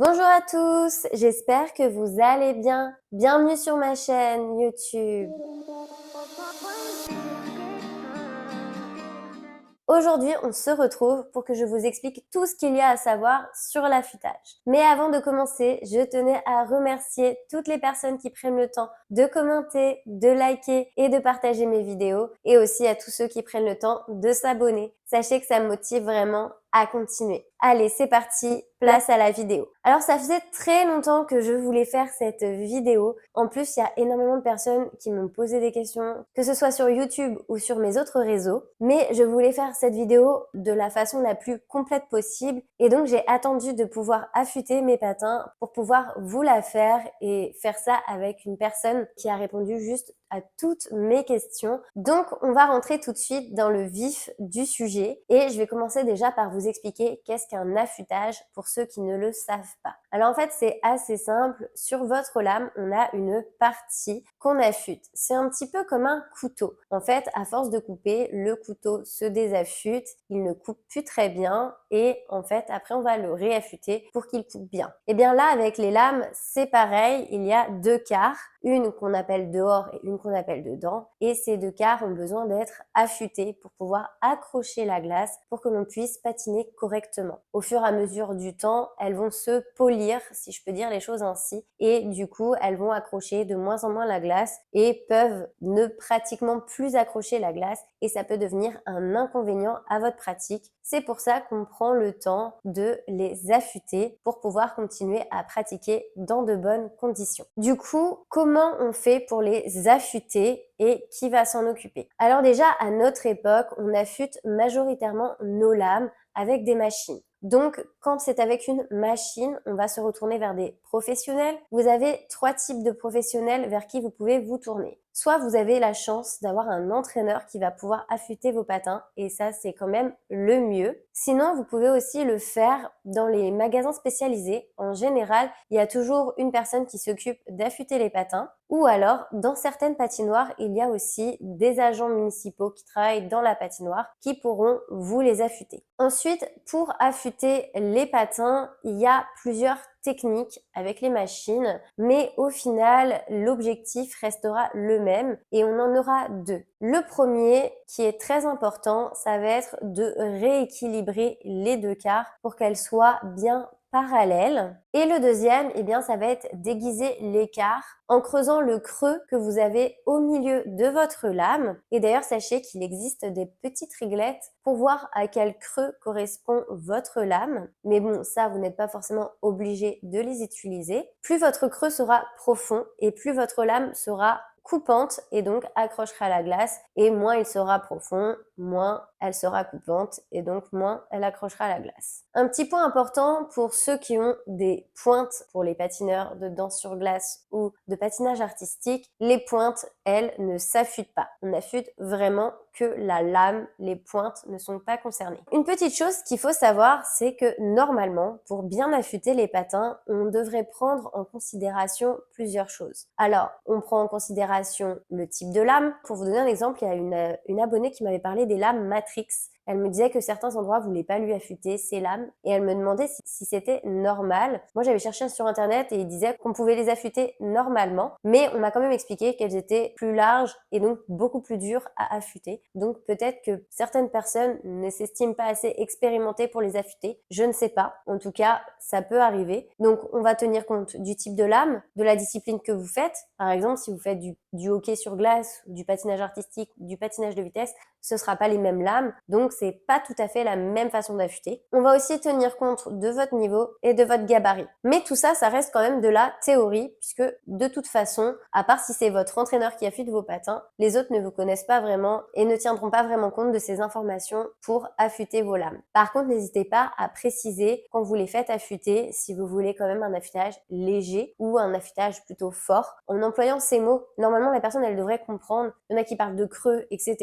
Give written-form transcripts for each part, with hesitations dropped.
Bonjour à tous, j'espère que vous allez bien. Bienvenue sur ma chaîne YouTube. Aujourd'hui, on se retrouve pour que je vous explique tout ce qu'il y a à savoir sur l'affûtage. Mais avant de commencer, je tenais à remercier toutes les personnes qui prennent le temps de commenter, de liker et de partager mes vidéos, et aussi à tous ceux qui prennent le temps de s'abonner. Sachez que ça me motive vraiment à continuer. Allez, c'est parti, place à la vidéo. Alors ça faisait très longtemps que je voulais faire cette vidéo. En plus, il y a énormément de personnes qui m'ont posé des questions, que ce soit sur YouTube ou sur mes autres réseaux. Mais je voulais faire cette vidéo de la façon la plus complète possible. Et donc j'ai attendu de pouvoir affûter mes patins pour pouvoir vous la faire et faire ça avec une personne qui a répondu juste à toutes mes questions. Donc on va rentrer tout de suite dans le vif du sujet et je vais commencer déjà par vous expliquer qu'est-ce qu'un affûtage pour ceux qui ne le savent pas. Alors en fait c'est assez simple, sur votre lame on a une partie qu'on affûte. C'est un petit peu comme un couteau. En fait à force de couper, le couteau se désaffûte, il ne coupe plus très bien et en fait après on va le réaffûter pour qu'il coupe bien. Et bien là avec les lames c'est pareil, il y a deux quarts, une qu'on appelle dehors et une qu'on appelle dedans, et ces deux quarts ont besoin d'être affûtés pour pouvoir accrocher la glace pour que l'on puisse patiner correctement. Au fur et à mesure du temps, elles vont se polir, si je peux dire les choses ainsi, et du coup elles vont accrocher de moins en moins la glace et peuvent ne pratiquement plus accrocher la glace, et ça peut devenir un inconvénient à votre pratique. C'est pour ça qu'on prend le temps de les affûter pour pouvoir continuer à pratiquer dans de bonnes conditions. Du coup, comment on fait pour les affûter et qui va s'en occuper? Alors déjà, à notre époque, on affûte majoritairement nos lames avec des machines. Donc, quand c'est avec une machine, on va se retourner vers des professionnels. Vous avez trois types de professionnels vers qui vous pouvez vous tourner. Soit vous avez la chance d'avoir un entraîneur qui va pouvoir affûter vos patins, et ça, c'est quand même le mieux. Sinon, vous pouvez aussi le faire dans les magasins spécialisés. En général, il y a toujours une personne qui s'occupe d'affûter les patins. Ou alors, dans certaines patinoires, il y a aussi des agents municipaux qui travaillent dans la patinoire qui pourront vous les affûter. Ensuite, pour affûter les patins, il y a plusieurs techniques avec les machines, mais au final, l'objectif restera le même et on en aura deux. Le premier, qui est très important, ça va être de rééquilibrer les deux quarts pour qu'elles soient bien parallèles. Et le deuxième, eh bien, ça va être d'aiguiser l'écart en creusant le creux que vous avez au milieu de votre lame. Et d'ailleurs, sachez qu'il existe des petites réglettes pour voir à quel creux correspond votre lame. Mais bon, ça, vous n'êtes pas forcément obligé de les utiliser. Plus votre creux sera profond et plus votre lame sera coupante et donc accrochera la glace, et moins il sera profond, moins elle sera coupante et donc moins elle accrochera la glace. Un petit point important pour ceux qui ont des pointes pour les patineurs de danse sur glace ou de patinage artistique, les pointes, elles, ne s'affûtent pas. On affûte vraiment que la lame, les pointes ne sont pas concernées. Une petite chose qu'il faut savoir, c'est que normalement, pour bien affûter les patins, on devrait prendre en considération plusieurs choses. Alors, on prend en considération le type de lame. Pour vous donner un exemple, il y a une abonnée qui m'avait parlé des lames Matrix. Elle me disait que certains endroits voulaient pas lui affûter ses lames et elle me demandait si c'était normal. Moi, j'avais cherché sur internet et il disait qu'on pouvait les affûter normalement, mais on m'a quand même expliqué qu'elles étaient plus larges et donc beaucoup plus dures à affûter. Donc peut-être que certaines personnes ne s'estiment pas assez expérimentées pour les affûter. Je ne sais pas. En tout cas, ça peut arriver. Donc on va tenir compte du type de lame, de la discipline que vous faites. Par exemple, si vous faites du hockey sur glace, du patinage artistique, du patinage de vitesse, ce sera pas les mêmes lames. Donc c'est pas tout à fait la même façon d'affûter. On va aussi tenir compte de votre niveau et de votre gabarit. Mais tout ça, ça reste quand même de la théorie, puisque de toute façon, à part si c'est votre entraîneur qui affûte vos patins, les autres ne vous connaissent pas vraiment et ne tiendront pas vraiment compte de ces informations pour affûter vos lames. Par contre, n'hésitez pas à préciser quand vous les faites affûter si vous voulez quand même un affûtage léger ou un affûtage plutôt fort. En employant ces mots, normalement la personne elle devrait comprendre. Il y en a qui parlent de creux, etc.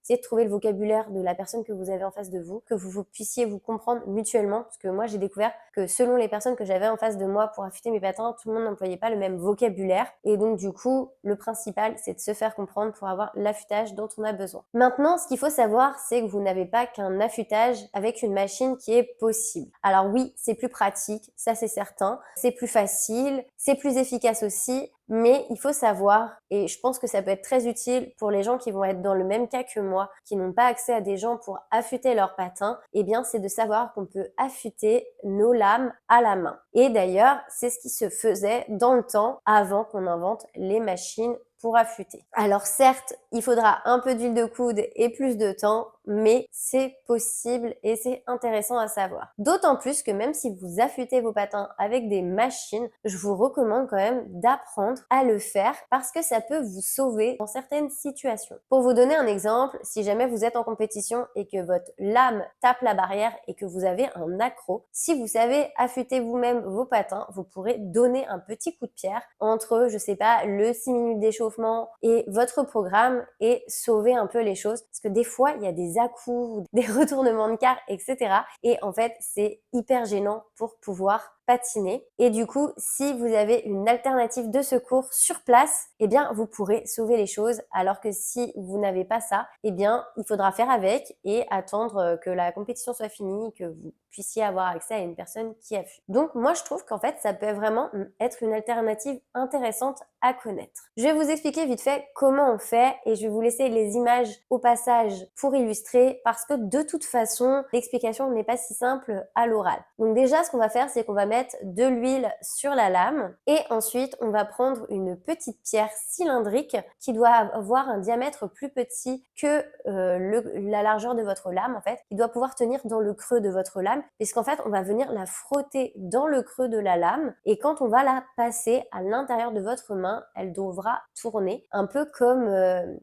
Essayez de trouver le vocabulaire de la personne que vous vous avez en face de vous, que vous puissiez vous comprendre mutuellement, parce que moi j'ai découvert que selon les personnes que j'avais en face de moi pour affûter mes patins, tout le monde n'employait pas le même vocabulaire, et donc du coup le principal c'est de se faire comprendre pour avoir l'affûtage dont on a besoin. Maintenant, ce qu'il faut savoir, c'est que vous n'avez pas qu'un affûtage avec une machine qui est possible. Alors oui, c'est plus pratique, ça c'est certain, c'est plus facile, c'est plus efficace aussi, mais il faut savoir, et je pense que ça peut être très utile pour les gens qui vont être dans le même cas que moi, qui n'ont pas accès à des gens pour affûter leurs patins, eh bien c'est de savoir qu'on peut affûter nos lames à la main. Et d'ailleurs, c'est ce qui se faisait dans le temps avant qu'on invente les machines pour affûter. Alors certes, il faudra un peu d'huile de coude et plus de temps, mais c'est possible et c'est intéressant à savoir. D'autant plus que même si vous affûtez vos patins avec des machines, je vous recommande quand même d'apprendre à le faire parce que ça peut vous sauver dans certaines situations. Pour vous donner un exemple, si jamais vous êtes en compétition et que votre lame tape la barrière et que vous avez un accroc, si vous savez affûter vous-même vos patins, vous pourrez donner un petit coup de pierre entre, je sais pas, le 6 minutes d'échauffement et votre programme et sauver un peu les choses parce que des fois il y a des à-coups, des retournements de quart, etc. Et en fait c'est hyper gênant pour pouvoir patiner. Et du coup, si vous avez une alternative de secours sur place, eh bien, vous pourrez sauver les choses. Alors que si vous n'avez pas ça, eh bien, il faudra faire avec et attendre que la compétition soit finie, que vous puissiez avoir accès à une personne qui affûte. Donc, moi, je trouve qu'en fait, ça peut vraiment être une alternative intéressante à connaître. Je vais vous expliquer vite fait comment on fait et je vais vous laisser les images au passage pour illustrer parce que de toute façon, l'explication n'est pas si simple à l'oral. Donc déjà, ce qu'on va faire, c'est qu'on va mettre de l'huile sur la lame et ensuite on va prendre une petite pierre cylindrique qui doit avoir un diamètre plus petit que la largeur de votre lame en fait, qui doit pouvoir tenir dans le creux de votre lame puisqu'en fait on va venir la frotter dans le creux de la lame et quand on va la passer à l'intérieur de votre main, elle devra tourner un peu comme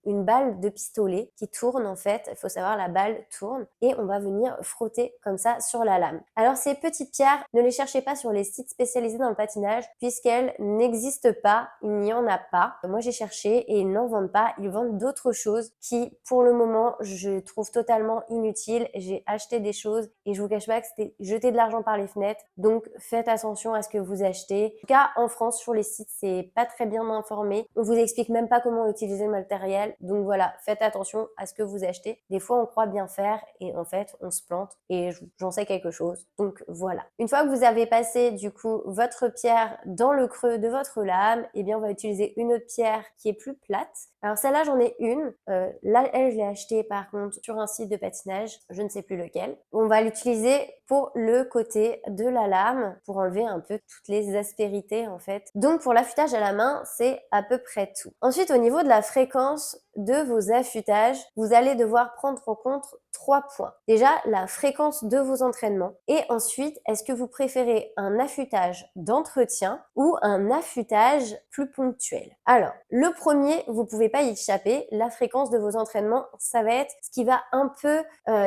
une balle de pistolet qui tourne en fait, il faut savoir la balle tourne et on va venir frotter comme ça sur la lame. Alors ces petites pierres, ne les cherchez pas sur les sites spécialisés dans le patinage puisqu'elles n'existent pas, il n'y en a pas. Moi j'ai cherché et ils n'en vendent pas, ils vendent d'autres choses qui pour le moment je trouve totalement inutiles. J'ai acheté des choses et je vous cache pas que c'était jeter de l'argent par les fenêtres, donc faites attention à ce que vous achetez. En tout cas en France sur les sites c'est pas très bien informé, on vous explique même pas comment utiliser le matériel, donc voilà, faites attention à ce que vous achetez. Des fois on croit bien faire et en fait on se plante et j'en sais quelque chose, donc voilà. Une fois que vous avez passé du coup votre pierre dans le creux de votre lame, et bien on va utiliser une autre pierre qui est plus plate. Alors celle-là j'en ai une, là elle je l'ai achetée par contre sur un site de patinage, je ne sais plus lequel. On va l'utiliser pour le côté de la lame pour enlever un peu toutes les aspérités en fait. Donc pour l'affûtage à la main c'est à peu près tout. Ensuite au niveau de la fréquence de vos affûtages, vous allez devoir prendre en compte 3 points. Déjà, la fréquence de vos entraînements et ensuite, est-ce que vous préférez un affûtage d'entretien ou un affûtage plus ponctuel? Alors, le premier, vous pouvez pas y échapper, la fréquence de vos entraînements, ça va être ce qui va un peu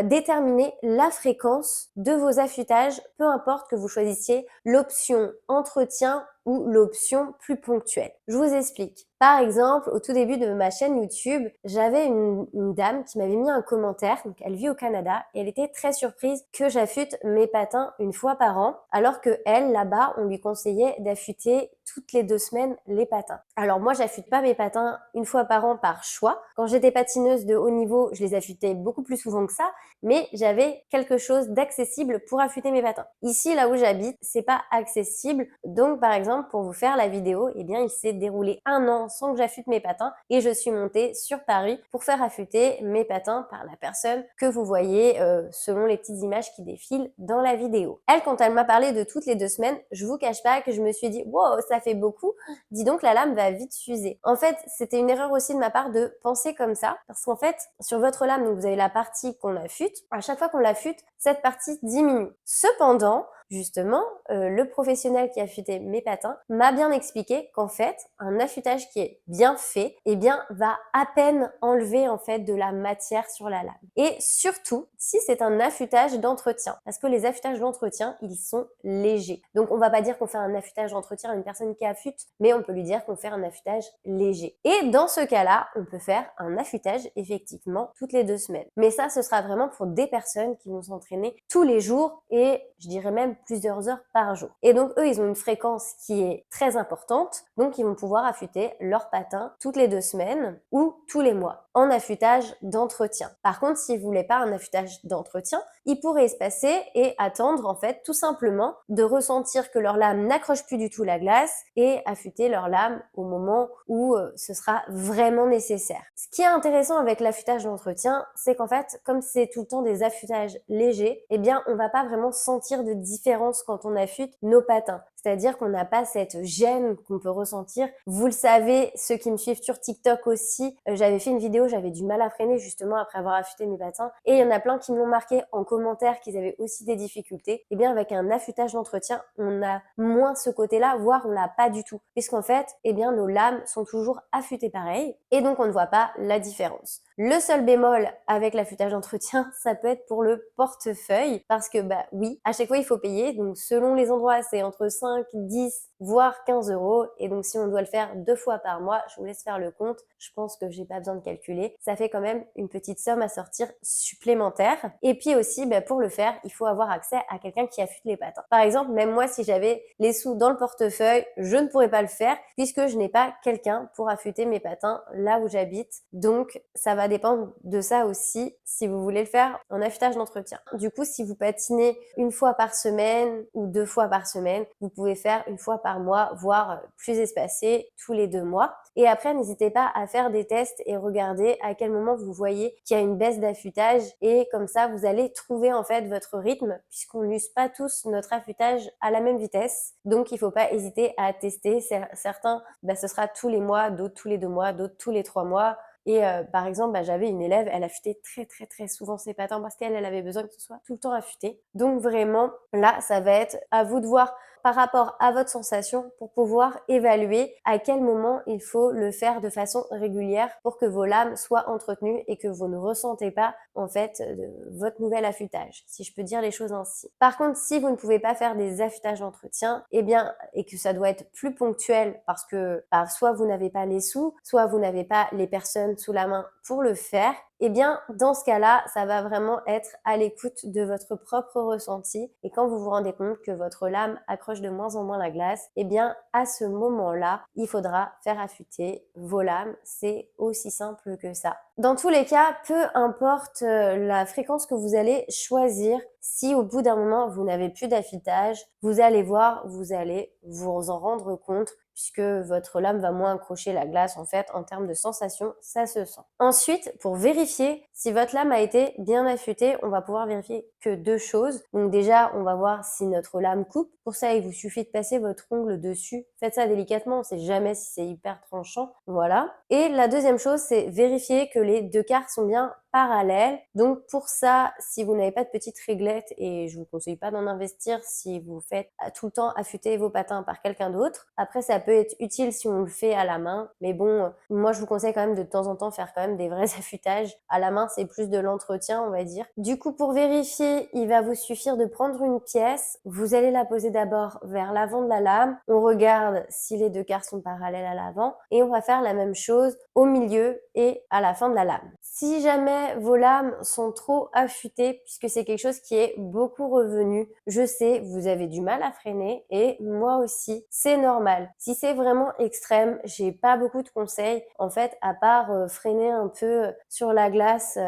déterminer la fréquence de vos affûtages, peu importe que vous choisissiez l'option entretien ou l'option plus ponctuelle. Je vous explique. Par exemple, au tout début de ma chaîne YouTube, j'avais une dame qui m'avait mis un commentaire, donc elle vit au Canada, et elle était très surprise que j'affûte mes patins une fois par an, alors que elle, là-bas, on lui conseillait d'affûter toutes les 2 semaines les patins. Alors moi, j'affûte pas mes patins une fois par an par choix. Quand j'étais patineuse de haut niveau, je les affûtais beaucoup plus souvent que ça, mais j'avais quelque chose d'accessible pour affûter mes patins. Ici, là où j'habite, c'est pas accessible, donc par exemple, pour vous faire la vidéo, eh bien, il s'est déroulé 1 an sans que j'affûte mes patins et je suis montée sur Paris pour faire affûter mes patins par la personne que vous voyez selon les petites images qui défilent dans la vidéo. Elle, quand elle m'a parlé de toutes les 2 semaines, je vous cache pas que je me suis dit « Wow, ça fait beaucoup, dis donc la lame va vite s'user ». En fait, c'était une erreur aussi de ma part de penser comme ça parce qu'en fait, sur votre lame, donc vous avez la partie qu'on affûte. À chaque fois qu'on l'affûte, cette partie diminue. Cependant, justement, le professionnel qui a affûté mes patins m'a bien expliqué qu'en fait, un affûtage qui est bien fait, eh bien, va à peine enlever en fait de la matière sur la lame. Et surtout, si c'est un affûtage d'entretien, parce que les affûtages d'entretien, ils sont légers. Donc, on va pas dire qu'on fait un affûtage d'entretien à une personne qui affûte, mais on peut lui dire qu'on fait un affûtage léger. Et dans ce cas-là, on peut faire un affûtage effectivement toutes les 2 semaines. Mais ça, ce sera vraiment pour des personnes qui vont s'entraîner tous les jours et je dirais même plusieurs heures par jour. Et donc, eux, ils ont une fréquence qui est très importante, donc ils vont pouvoir affûter leurs patins toutes les 2 semaines ou tous les mois en affûtage d'entretien. Par contre, s'ils voulaient pas un affûtage d'entretien, ils pourraient espacer et attendre en fait tout simplement de ressentir que leur lame n'accroche plus du tout la glace et affûter leur lame au moment où ce sera vraiment nécessaire. Ce qui est intéressant avec l'affûtage d'entretien, c'est qu'en fait, comme c'est tout le temps des affûtages légers, eh bien, on va pas vraiment sentir de différence quand on affûte nos patins. C'est-à-dire qu'on n'a pas cette gêne qu'on peut ressentir. Vous le savez, ceux qui me suivent sur TikTok aussi, j'avais fait une vidéo, j'avais du mal à freiner justement après avoir affûté mes patins. Et il y en a plein qui me l'ont marqué en commentaire qu'ils avaient aussi des difficultés. Eh bien, avec un affûtage d'entretien, on a moins ce côté-là, voire on l'a pas du tout. Puisqu'en fait, eh bien, nos lames sont toujours affûtées pareil. Et donc, on ne voit pas la différence. Le seul bémol avec l'affûtage d'entretien, ça peut être pour le portefeuille parce que bah oui, à chaque fois il faut payer. Donc selon les endroits, c'est entre 5, 10, voire 15 euros. Et donc si on doit le faire 2 fois par mois, je vous laisse faire le compte. Je pense que j'ai pas besoin de calculer. Ça fait quand même une petite somme à sortir supplémentaire. Et puis aussi, bah, pour le faire, il faut avoir accès à quelqu'un qui affûte les patins. Par exemple, même moi, si j'avais les sous dans le portefeuille, je ne pourrais pas le faire puisque je n'ai pas quelqu'un pour affûter mes patins là où j'habite. Donc ça va dépendre de ça aussi si vous voulez le faire en affûtage d'entretien. Du coup, si vous patinez une fois par semaine ou 2 fois par semaine, vous pouvez faire une fois par mois, voire plus espacé tous les 2 mois. Et après, n'hésitez pas à faire des tests et regarder à quel moment vous voyez qu'il y a une baisse d'affûtage et comme ça, vous allez trouver en fait votre rythme puisqu'on n'use pas tous notre affûtage à la même vitesse. Donc, il ne faut pas hésiter à tester. Certains, ce sera tous les mois, d'autres tous les 2 mois, d'autres tous les 3 mois. Et par exemple, j'avais une élève, elle affûtait très souvent ses patins parce qu'elle avait besoin que ce soit tout le temps affûté. Donc vraiment, là, ça va être à vous de voir par rapport à votre sensation pour pouvoir évaluer à quel moment il faut le faire de façon régulière pour que vos lames soient entretenues et que vous ne ressentez pas en fait votre nouvel affûtage, si je peux dire les choses ainsi. Par contre, si vous ne pouvez pas faire des affûtages d'entretien, eh bien, et que ça doit être plus ponctuel parce que soit vous n'avez pas les sous, soit vous n'avez pas les personnes sous la main pour le faire, eh bien, dans ce cas-là, ça va vraiment être à l'écoute de votre propre ressenti. Et quand vous vous rendez compte que votre lame accroche de moins en moins la glace, eh bien, à ce moment-là, il faudra faire affûter vos lames. C'est aussi simple que ça. Dans tous les cas, peu importe la fréquence que vous allez choisir, si au bout d'un moment, vous n'avez plus d'affûtage, vous allez voir, vous allez vous en rendre compte puisque votre lame va moins accrocher la glace en fait en termes de sensation, ça se sent. Ensuite, pour vérifier si votre lame a été bien affûtée, on va pouvoir vérifier que 2 choses. Donc déjà, on va voir si notre lame coupe. Pour ça, il vous suffit de passer votre ongle dessus. Faites ça délicatement, on ne sait jamais si c'est hyper tranchant. Voilà. Et la deuxième chose, c'est vérifier que les 2 quarts sont bien parallèles. Donc pour ça, si vous n'avez pas de petite réglette, et je vous conseille pas d'en investir si vous faites tout le temps affûter vos patins par quelqu'un d'autre. Après, ça peut être utile si on le fait à la main. Mais bon, moi je vous conseille quand même de temps en temps faire quand même des vrais affûtages. À la main, c'est plus de l'entretien, on va dire. Du coup, pour vérifier, il va vous suffire de prendre une pièce. Vous allez la poser d'abord vers l'avant de la lame. On regarde si les 2 quarts sont parallèles à l'avant. Et on va faire la même chose au milieu et à la fin de la lame. Si jamais vos lames sont trop affûtées, puisque c'est quelque chose qui est beaucoup revenu, je sais, vous avez du mal à freiner et moi aussi, c'est normal. Si c'est vraiment extrême, j'ai pas beaucoup de conseils, en fait, à part freiner un peu sur la glace.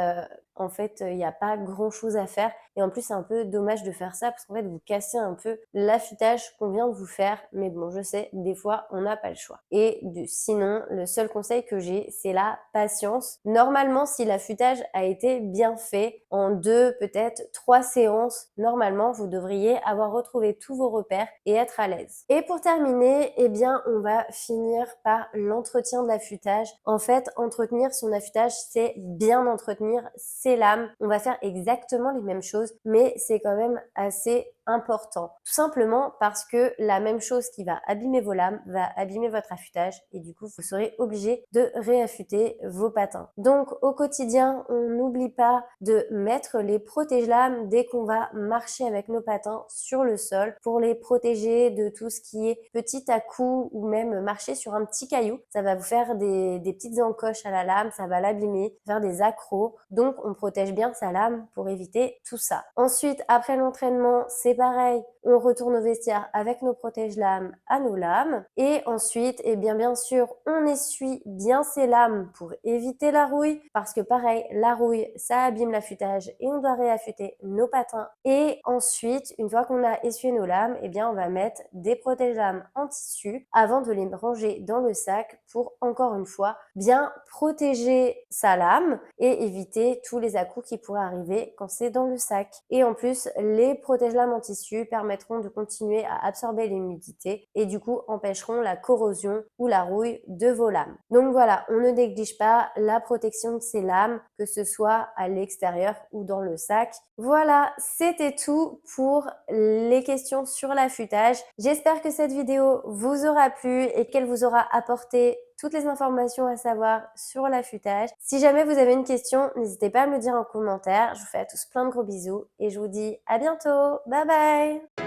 En fait, il n'y a pas grand chose à faire. Et en plus, c'est un peu dommage de faire ça parce qu'en fait, vous cassez un peu l'affûtage qu'on vient de vous faire. Mais bon, je sais, des fois, on n'a pas le choix. Et sinon, le seul conseil que j'ai, c'est la patience. Normalement, si l'affûtage a été bien fait en 2, peut-être 3 séances, normalement, vous devriez avoir retrouvé tous vos repères et être à l'aise. Et pour terminer, eh bien, on va finir par l'entretien de l'affûtage. En fait, entretenir son affûtage, c'est bien entretenir ses ces lames, on va faire exactement les mêmes choses, mais c'est quand même assez important. Tout simplement parce que la même chose qui va abîmer vos lames va abîmer votre affûtage et du coup, vous serez obligé de réaffûter vos patins. Donc, au quotidien, on n'oublie pas de mettre les protège-lames dès qu'on va marcher avec nos patins sur le sol pour les protéger de tout ce qui est petit à-coups ou même marcher sur un petit caillou. Ça va vous faire des petites encoches à la lame, ça va l'abîmer, faire des accros. Donc, on protège bien sa lame pour éviter tout ça. Ensuite, après l'entraînement, c'est pareil, on retourne au vestiaire avec nos protège-lames à nos lames et ensuite, eh bien sûr, on essuie bien ces lames pour éviter la rouille parce que pareil, la rouille, ça abîme l'affûtage et on doit réaffûter nos patins. Et ensuite, une fois qu'on a essuyé nos lames, eh bien on va mettre des protège-lames en tissu avant de les ranger dans le sac pour, encore une fois, bien protéger sa lame et éviter tous les à-coups qui pourraient arriver quand c'est dans le sac. Et en plus, les protège-lames en tissu permettront de continuer à absorber l'humidité et du coup empêcheront la corrosion ou la rouille de vos lames. Donc voilà, on ne néglige pas la protection de ces lames, que ce soit à l'extérieur ou dans le sac. Voilà, c'était tout pour les questions sur l'affûtage. J'espère que cette vidéo vous aura plu et qu'elle vous aura apporté toutes les informations à savoir sur l'affûtage. Si jamais vous avez une question, n'hésitez pas à me le dire en commentaire. Je vous fais à tous plein de gros bisous et je vous dis à bientôt. Bye bye!